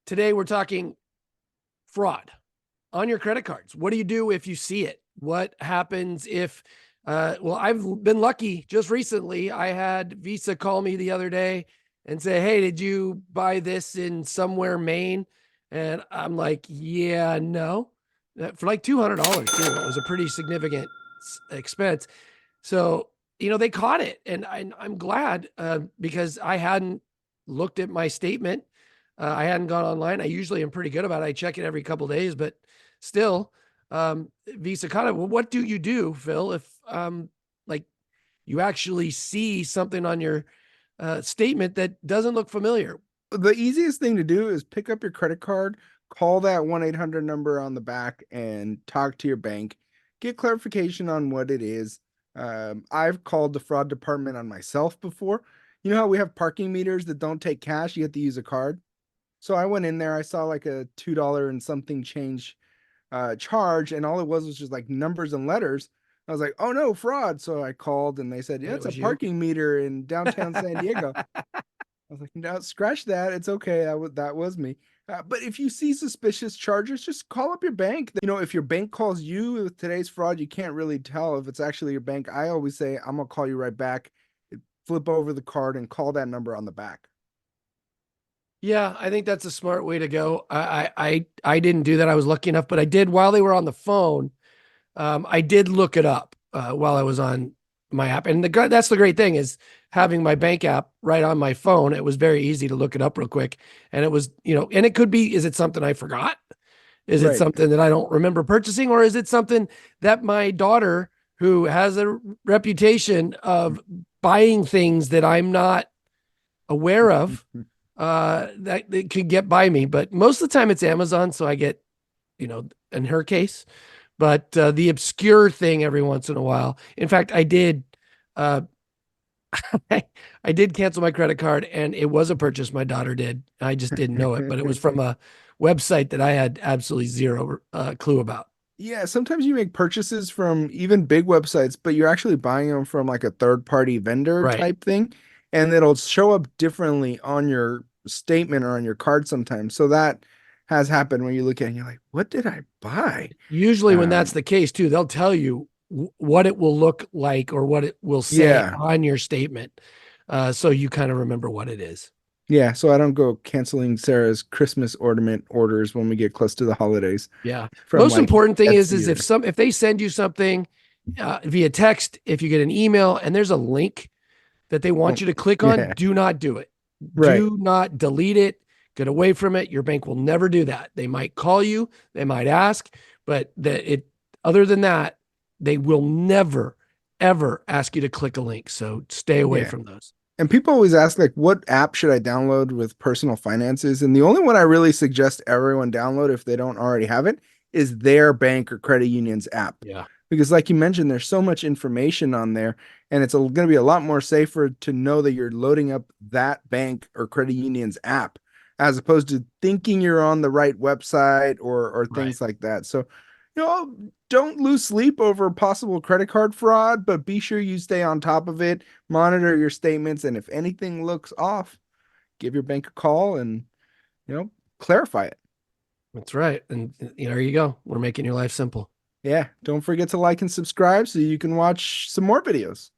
Today we're talking fraud on your credit cards. What do you do if you see it? What happens if, well, I've been lucky just recently. I had Visa call me the other day and say, "Hey, did you buy this in somewhere, Maine?" And I'm like, "Yeah, no." For like $200 too. It was a pretty significant expense. So, they caught it. And I'm glad because I hadn't looked at my statement. I hadn't gone online. I usually am pretty good about it. I check it every couple of days, but still, Visa caught it. Well, what do you do, Phil, if like you actually see something on your statement that doesn't look familiar? The easiest thing to do is pick up your credit card, call that 1-800 number on the back, and talk to your bank. Get clarification on what it is. I've called the fraud department on myself before. You know how we have parking meters that don't take cash? You have to use a card. So I went in there, I saw like a $2 and something change charge, and all it was just like numbers and letters. I was like, oh no, fraud. So I called and they said, yeah, And it it's a was you. parking meter in downtown San Diego. I was like, no, scratch that. It's okay. That was me. But if you see suspicious charges, just call up your bank. If your bank calls you with today's fraud, you can't really tell if it's actually your bank. I always say, I'm gonna call you right back. Flip over the card and call that number on the back. Yeah, I think that's a smart way to go. I didn't do that. I was lucky enough, but I did while they were on the phone. I did look it up while I was on my app, and that's the great thing is having my bank app right on my phone. It was very easy to look it up real quick, and it was and it could be, is it something I forgot? Is it Right. something that I don't remember purchasing, or is it something that my daughter, who has a reputation of buying things that I'm not aware of, that it could get by me? But most of the time it's Amazon, so I get, in her case, but the obscure thing every once in a while. In fact, I did. Uh, I did cancel my credit card, and it was a purchase my daughter did. I just didn't know it, but it was from a website that I had absolutely zero clue about. Yeah, sometimes you make purchases from even big websites, but you're actually buying them from like a third party vendor Right. type thing, and it'll show up differently on your statement or on your card sometimes. So that has happened when you look at it and you're like, what did I buy? Usually, when that's Um, the case, too, they'll tell you what it will look like or what it will say yeah, on your statement, so you kind of remember what it is. yeah. So I don't go canceling Sarah's Christmas ornament orders when we get close to the holidays Yeah. from Most like important thing is Etsy if or if they send you something via text, if you get an email and there's a link that they want oh, you to click on, yeah, do not do it. right. Do not delete it. Get away from it. Your bank will never do that. They might call you, they might ask, but other than that, they will never ever ask you to click a link. So stay away Yeah. from those. And people always ask, like, what app should I download with personal finances? And the only one I really suggest everyone download if they don't already have it is their bank or credit union's app. Yeah. Because, like you mentioned, there's so much information on there, and it's going to be a lot more safer to know that you're loading up that bank or credit union's app as opposed to thinking you're on the right website or Right. things like that. So, don't lose sleep over possible credit card fraud, but be sure you stay on top of it, monitor your statements, and if anything looks off, give your bank a call and, clarify it. That's right. And there you go. We're making your life simple. Yeah, don't forget to like and subscribe so you can watch some more videos.